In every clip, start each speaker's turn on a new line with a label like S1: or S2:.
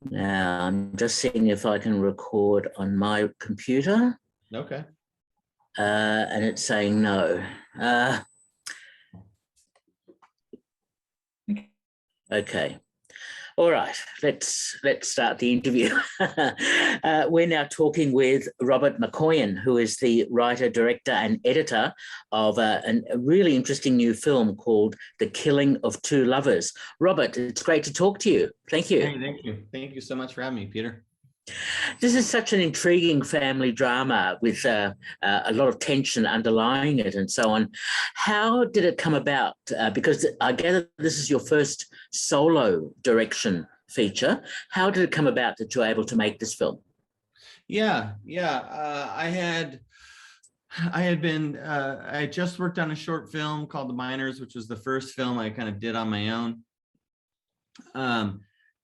S1: Now, I'm just seeing if I can record on my computer,
S2: Okay.
S1: and it's saying no. Okay. All right, let's start the interview. We're now talking with Robert Machoian, who is the writer, director, and editor of a really interesting new film called The Killing of Two Lovers. Robert, it's great to talk to you. Thank you.
S2: Hey, thank you. Thank you so much for having me, Peter.
S1: This is such an intriguing family drama with a lot of tension underlying it and so on. How did it come about? Because I gather this is your first solo direction feature. How did it come about that you were able to make this film?
S2: Yeah. I had just worked on a short film called The Miners, which was the first film I kind of did on my own.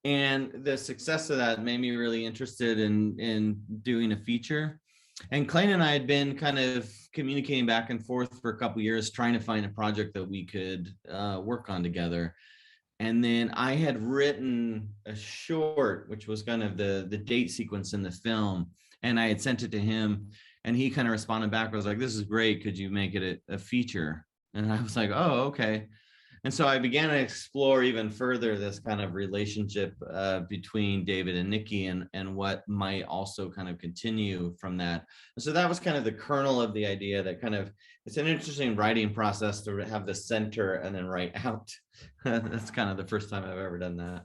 S2: And the success of that made me really interested in doing a feature. And Clayton and I had been kind of communicating back and forth for a couple of years, trying to find a project that we could work on together. And then I had written a short, which was kind of the date sequence in the film. And I had sent it to him, and he kind of responded back. I was like, this is great. Could you make it a feature? And I was like, oh, okay. And so I began to explore even further this kind of relationship between David and Nikki, and what might also kind of continue from that. And so that was kind of the kernel of the idea, that kind of, it's an interesting writing process to have the center and then write out. That's kind of the first time I've ever done that.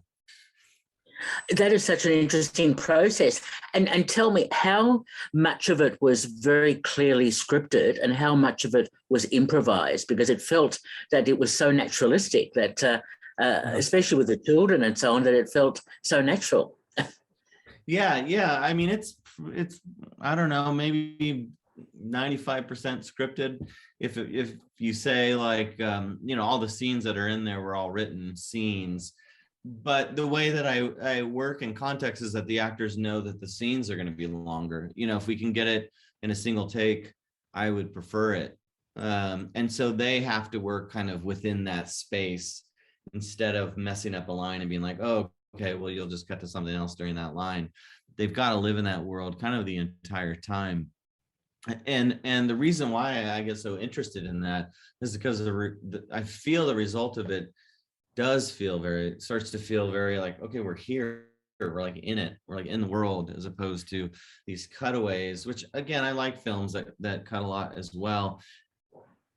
S1: That is such an interesting process. And tell me, how much of it was very clearly scripted and how much of it was improvised? Because it felt that it was so naturalistic that, especially with the children and so on, that it felt so natural.
S2: Yeah. I mean, it's I don't know, maybe 95% scripted. If you say like, all the scenes that are in there were all written scenes. But the way that I work in context is that the actors know that the scenes are going to be longer. If we can get it in a single take, I would prefer it. And so they have to work kind of within that space instead of messing up a line and being like, oh, okay, well, you'll just cut to something else during that line. They've got to live in that world kind of the entire time. And the reason why I get so interested in that is because I feel the result of it starts to feel very like, okay, we're here, we're like in it, we're like in the world, as opposed to these cutaways, which again, I like films that cut a lot as well.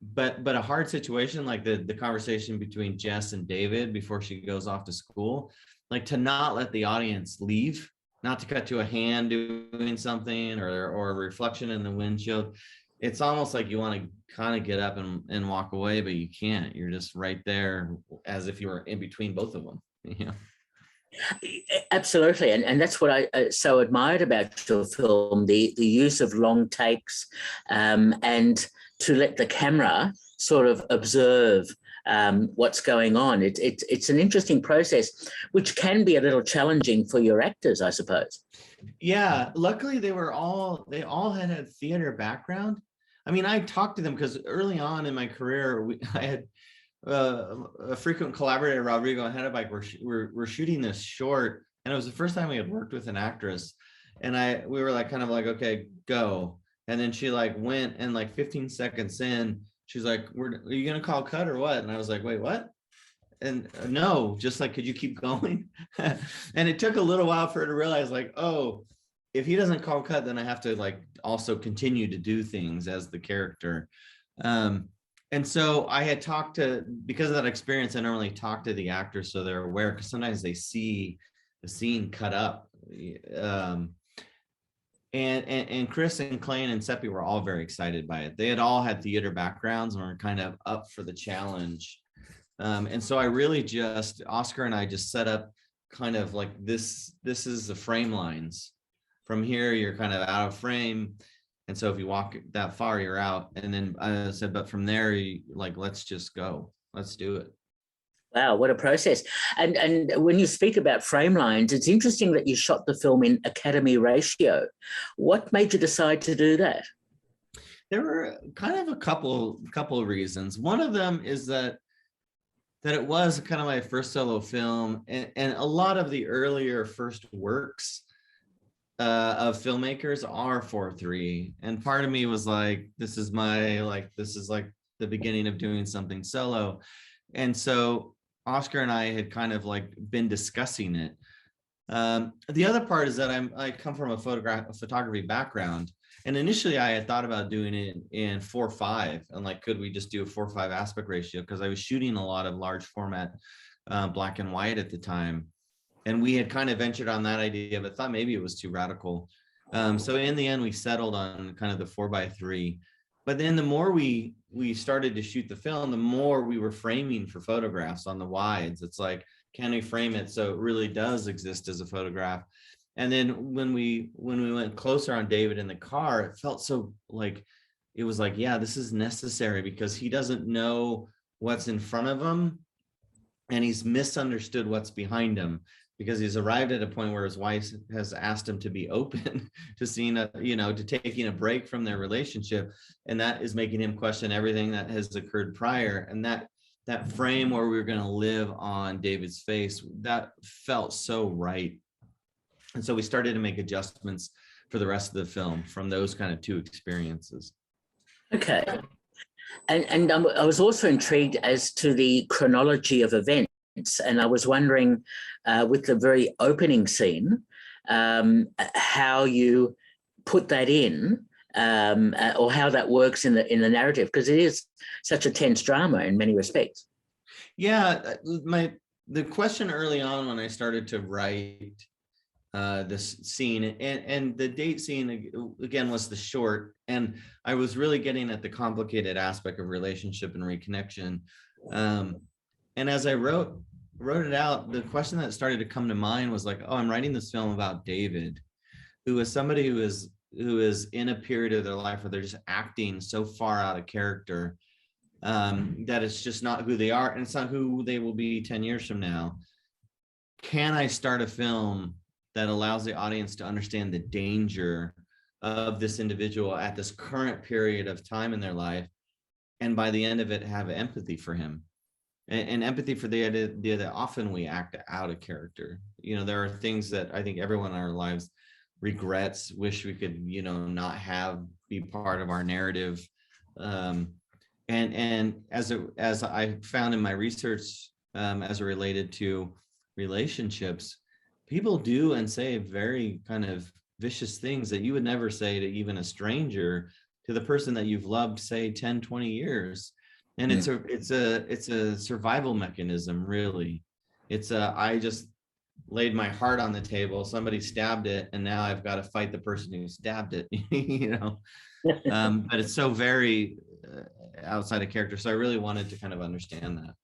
S2: But a hard situation like the conversation between Jess and David before she goes off to school, like to not let the audience leave, not to cut to a hand doing something or a reflection in the windshield. It's almost like you want to kind of get up and walk away, but you can't. You're just right there as if you were in between both of them.
S1: Absolutely. And that's what I so admired about your film, the use of long takes, and to let the camera sort of observe what's going on. It's an interesting process, which can be a little challenging for your actors, I suppose.
S2: Yeah, luckily they all had theater background. I mean, I talked to them because early on in my career, I had a frequent collaborator, Rodrigo and Hedebike, we're shooting this short, and it was the first time we had worked with an actress, and we were like kind of like, okay, go. And then she like went, and like 15 seconds in, she's like, are you gonna call cut or what? And I was like, wait, what? And no, just like, could you keep going? And it took a little while for her to realize like, oh, if he doesn't call cut, then I have to like also continue to do things as the character. And so I had because of that experience, I normally talk to the actors so they're aware, because sometimes they see the scene cut up. And Chris and Clayton and Seppi were all very excited by it. They had all had theater backgrounds and were kind of up for the challenge. And so I really Oscar and I just set up kind of like this is the frame lines. From here, you're kind of out of frame. And so if you walk that far, you're out. And then I said, but from there, let's just go. Let's do it.
S1: Wow, what a process. And when you speak about frame lines, it's interesting that you shot the film in Academy ratio. What made you decide to do that?
S2: There were kind of a couple of reasons. One of them is that that it was kind of my first solo film, and a lot of the earlier first works of filmmakers are 4/3, and part of me was like, this is like the beginning of doing something solo. And so Oscar and I had kind of like been discussing it. The other part is that I come from a photography background, and initially I had thought about doing it in 4:5, and like, could we just do a 4:5 aspect ratio, because I was shooting a lot of large format black and white at the time. And we had kind of ventured on that idea, but thought maybe it was too radical. So in the end, we settled on kind of the 4:3. But then the more we started to shoot the film, the more we were framing for photographs on the wides. It's like, can we frame it so it really does exist as a photograph? And then when we went closer on David in the car, it felt so like, it was like, yeah, this is necessary, because he doesn't know what's in front of him, and he's misunderstood what's behind him, because he's arrived at a point where his wife has asked him to be open to seeing to taking a break from their relationship. And that is making him question everything that has occurred prior. And that frame where we were going to live on David's face, that felt so right. And so we started to make adjustments for the rest of the film from those kind of two experiences.
S1: Okay. And I was also intrigued as to the chronology of events. And I was wondering, with the very opening scene, how you put that in, or how that works in the narrative, because it is such a tense drama in many respects.
S2: Yeah, the question early on when I started to write this scene, and the date scene again was the short, and I was really getting at the complicated aspect of relationship and reconnection. And as I wrote it out, the question that started to come to mind was like, oh, I'm writing this film about David, who is somebody who is in a period of their life where they're just acting so far out of character, that it's just not who they are, and it's not who they will be 10 years from now. Can I start a film that allows the audience to understand the danger of this individual at this current period of time in their life, and by the end of it have empathy for him, and empathy for the idea that often we act out of character. There are things that I think everyone in our lives regrets, wish we could not have be part of our narrative. And as I found in my research, as it related to relationships, people do and say very kind of vicious things that you would never say to even a stranger, to the person that you've loved, say 10, 20 years. And it's a survival mechanism, really. I just laid my heart on the table, somebody stabbed it, and now I've got to fight the person who stabbed it, but it's so very outside of character. So I really wanted to kind of understand that.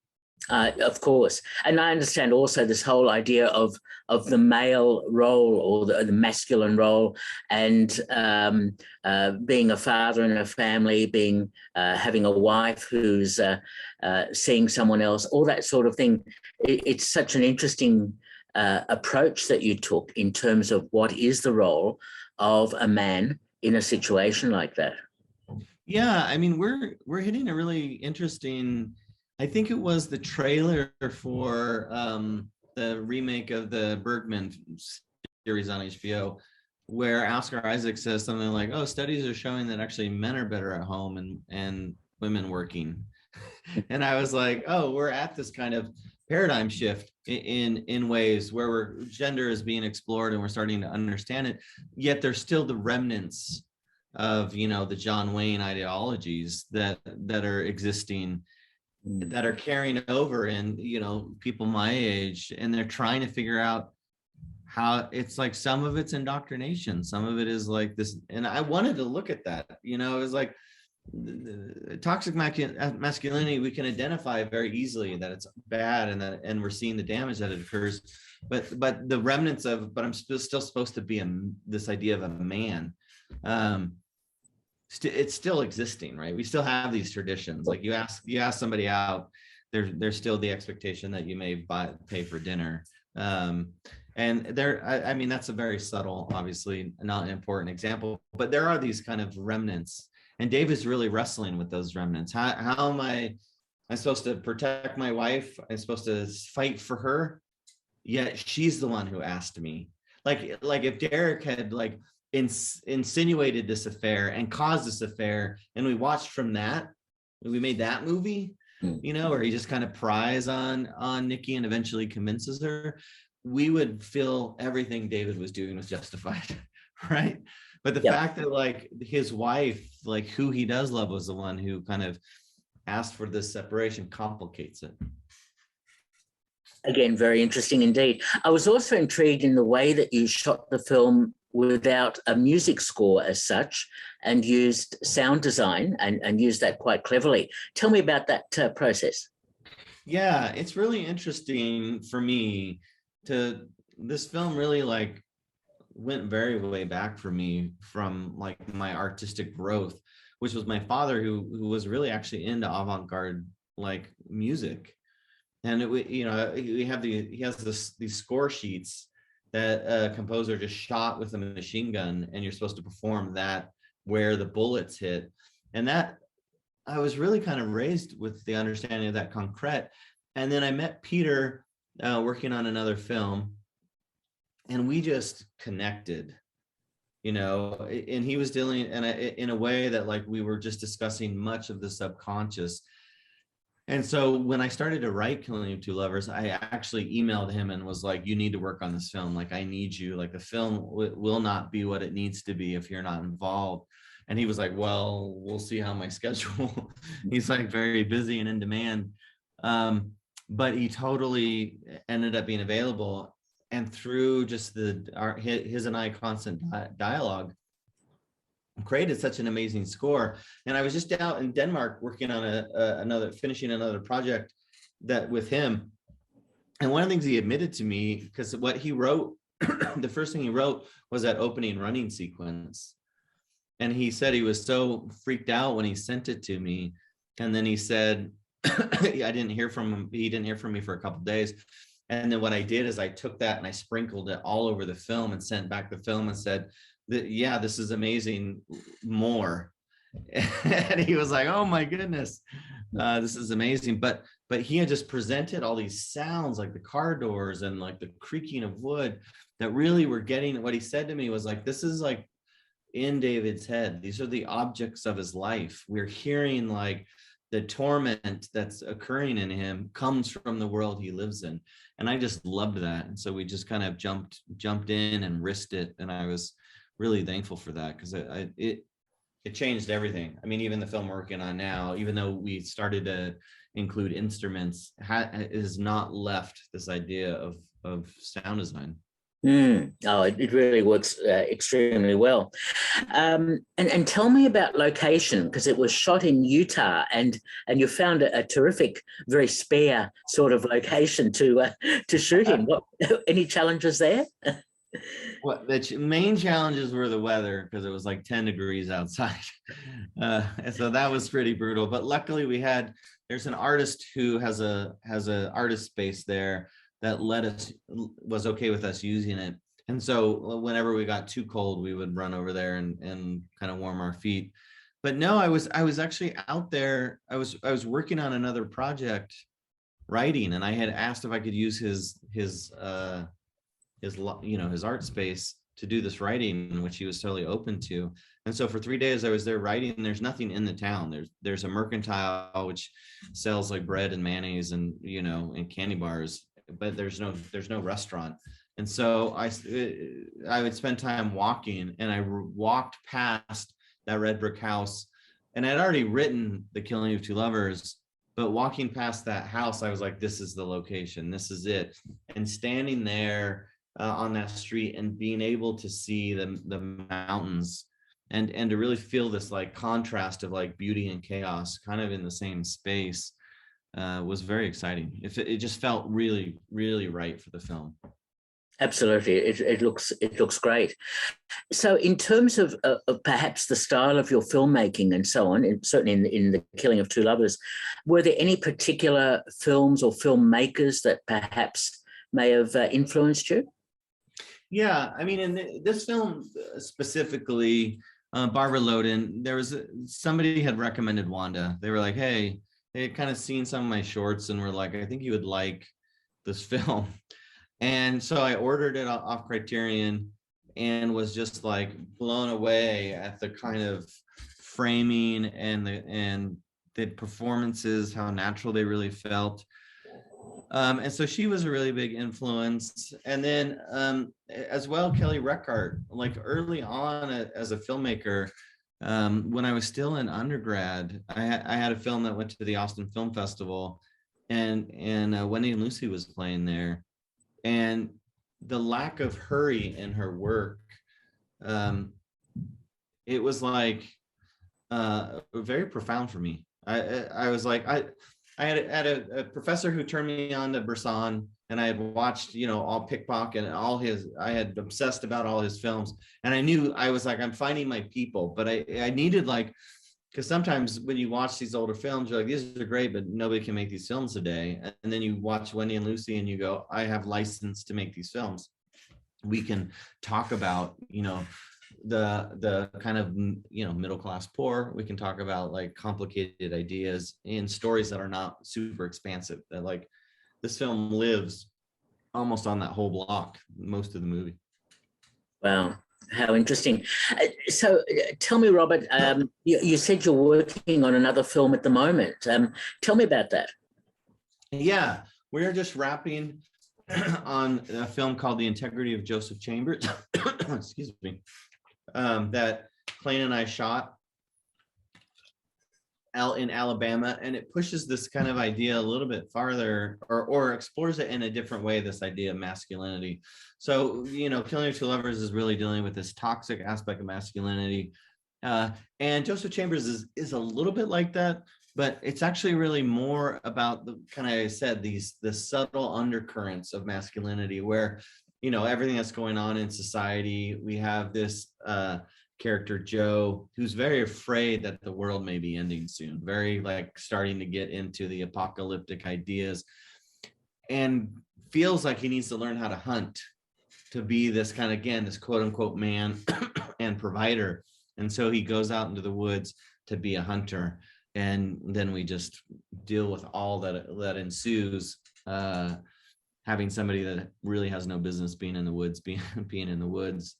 S1: Of course. And I understand also this whole idea of the male role, or the masculine role, and being a father in a family, having a wife who's seeing someone else, all that sort of thing. It's such an interesting approach that you took in terms of what is the role of a man in a situation like that.
S2: Yeah, I mean, we're hitting a really interesting, I think it was the trailer for the remake of the Bergman series on HBO, where Oscar Isaac says something like, oh, studies are showing that actually men are better at home and women working. And I was like, oh, we're at this kind of paradigm shift in ways where gender is being explored and we're starting to understand it, yet there's still the remnants of the John Wayne ideologies that are existing, that are carrying over in people my age, and they're trying to figure out how. It's like some of it's indoctrination, some of it is like this, and I wanted to look at that. It was like toxic masculinity, we can identify very easily that it's bad, and we're seeing the damage that it occurs, but the remnants of, but I'm still supposed to be this idea of a man, it's still existing, right? We still have these traditions. Like you ask somebody out, there's still the expectation that you may pay for dinner, and I mean, that's a very subtle, obviously not an important example, but there are these kind of remnants, and Dave is really wrestling with those remnants. How am I I'm supposed to protect my wife. I'm supposed to fight for her. Yet she's the one who asked me. Like if Derek had like insinuated this affair and caused this affair, and we watched from that, we made that movie, you know, where he just kind of pries on Nikki and eventually convinces her, we would feel everything David was doing was justified, right? But the fact that like his wife, like who he does love, was the one who kind of asked for this separation complicates it.
S1: Again, very interesting indeed. I was also intrigued in the way that you shot the film without a music score as such, and used sound design and used that quite cleverly. Tell me about that process.
S2: Yeah, it's really interesting for me this film really like went very way back for me from like my artistic growth, which was my father who was really actually into avant-garde like music. And you know, he has these score sheets that a composer just shot with a machine gun, and you're supposed to perform that where the bullets hit. And that I was really kind of raised with the understanding of that concrete. And then I met Peter working on another film, and we just connected, you know, and he was dealing in a way that like we were just discussing much of the subconscious. And so when I started to write Killing of Two Lovers, I actually emailed him and was like, you need to work on this film. Like, I need you. Like, the film will not be what it needs to be if you're not involved. And he was like, well, we'll see how my schedule. He's like very busy and in demand. But he totally ended up being available. And through just his and I constant dialogue, created such an amazing score. And I was just out in Denmark working on finishing another project that with him. And one of the things he admitted to me, because what he wrote, the first thing he wrote was that opening running sequence. And he said he was so freaked out when he sent it to me. And then he said, I didn't hear from him. He didn't hear from me for a couple of days. And then what I did is I took that and I sprinkled it all over the film and sent back the film and said, yeah, this is amazing, more. And he was like, oh my goodness, this is amazing. But he had just presented all these sounds like the car doors and like the creaking of wood that really were getting. What he said to me was like, this is like in David's head. These are the objects of his life. We're hearing like the torment that's occurring in him comes from the world he lives in. And I just loved that. And so we just kind of jumped in and risked it. And I was really thankful for that, because it changed everything. I mean, even the film we're working on now, even though we started to include instruments, has not left this idea of sound design.
S1: Oh, it really works extremely well. And tell me about location, because it was shot in Utah, and you found a terrific, very spare sort of location to shoot in. What any challenges there?
S2: Well, the main challenges were the weather, because it was like 10 degrees outside. And so that was pretty brutal. But luckily there's an artist who has a artist space there that was okay with us using it. And so whenever we got too cold, we would run over there and kind of warm our feet. But no, I was actually out there. I was working on another project, writing, and I had asked if I could use his art space to do this writing, which he was totally open to. And so for 3 days I was there writing, and there's nothing in the town. There's a mercantile which sells like bread and mayonnaise and, you know, and candy bars, but there's no restaurant. And so I would spend time walking, and I walked past that red brick house, and I'd already written The Killing of Two Lovers, but walking past that house, I was like, this is the location, this is it. And standing there on that street and being able to see the mountains and to really feel this like contrast of like beauty and chaos kind of in the same space was very exciting. It just felt really, really right for the film.
S1: Absolutely, it looks great. So, in terms of perhaps the style of your filmmaking and so on, and certainly in The Killing of Two Lovers, were there any particular films or filmmakers that perhaps may have influenced you?
S2: Yeah, I mean, in this film specifically, Barbara Loden, somebody had recommended Wanda. They were like, hey, they had kind of seen some of my shorts and were like, I think you would like this film. And so I ordered it off Criterion and was just like blown away at the kind of framing and the performances, how natural they really felt. And so she was a really big influence. And then as well, Kelly Reichardt, like early on as a filmmaker, when I was still in undergrad, I had a film that went to the Austin Film Festival, and Wendy and Lucy was playing there. And the lack of hurry in her work, it was like very profound for me. I was like, I had a professor who turned me on to Bresson, and I had watched, all Pickpocket and all his, I had obsessed about all his films. And I knew, I was like, I'm finding my people, but I needed like, because sometimes when you watch these older films, you're like, these are great, but nobody can make these films today. And then you watch Wendy and Lucy and you go, I have license to make these films. We can talk about, the kind of, middle class poor. We can talk about like complicated ideas and stories that are not super expansive, that like this film lives almost on that whole block, most of the movie.
S1: Wow. How interesting. So tell me, Robert, you said you're working on another film at the moment. Tell me about that.
S2: Yeah, we're just wrapping on a film called The Integrity of Joseph Chambers. Excuse me. That Clayton and I shot out in Alabama, and it pushes this kind of idea a little bit farther, or explores it in a different way, this idea of masculinity. So, Killing Your Two Lovers is really dealing with this toxic aspect of masculinity. And Joseph Chambers is a little bit like that, but it's actually really more about the kind of, I said, the subtle undercurrents of masculinity, where, everything that's going on in society. We have this character, Joe, who's very afraid that the world may be ending soon, very like starting to get into the apocalyptic ideas, and feels like he needs to learn how to hunt to be this kind of, again, this quote unquote man and provider. And so he goes out into the woods to be a hunter. And then we just deal with all that ensues, having somebody that really has no business being in the woods, being in the woods.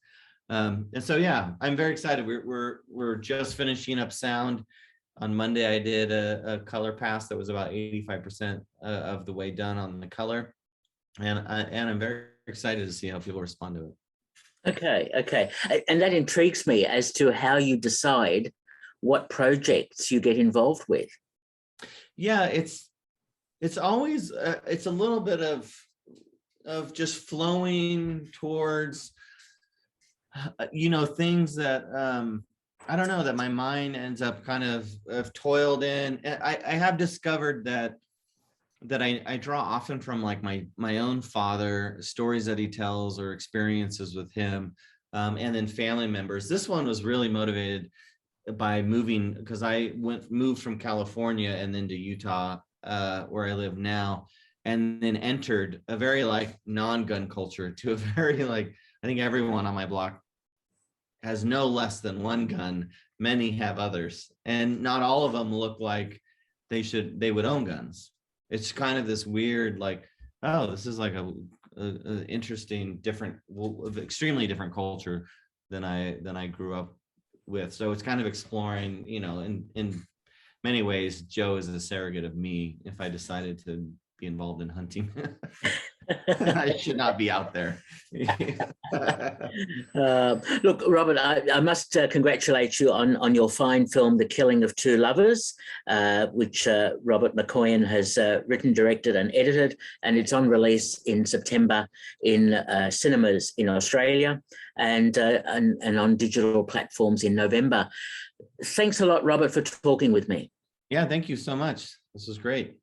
S2: And so, yeah, I'm very excited. We're just finishing up sound. On Monday, I did a color pass that was about 85% of the way done on the color. And I'm very excited to see how people respond to it.
S1: Okay. And that intrigues me as to how you decide what projects you get involved with.
S2: Yeah, it's always, it's a little bit of just flowing towards, things that, I don't know, that my mind ends up kind of toiled in. I have discovered that I draw often from like my own father, stories that he tells or experiences with him, and then family members. This one was really motivated by moving, because I moved from California and then to Utah, where I live now, and then entered a very like non-gun culture to a very like, I think everyone on my block has no less than one gun. Many have others, and not all of them look like they would own guns. It's kind of this weird, like, oh, this is like a interesting, different, extremely different culture than I grew up with. So it's kind of exploring, in many ways, Joe is a surrogate of me. If I decided to be involved in hunting, I should not be out there.
S1: Look, Robert, I must congratulate you on your fine film, The Killing of Two Lovers, which Robert Machoian has written, directed and edited, and it's on release in September in cinemas in Australia and on digital platforms in November. Thanks a lot, Robert, for talking with me.
S2: Yeah, thank you so much. This was great.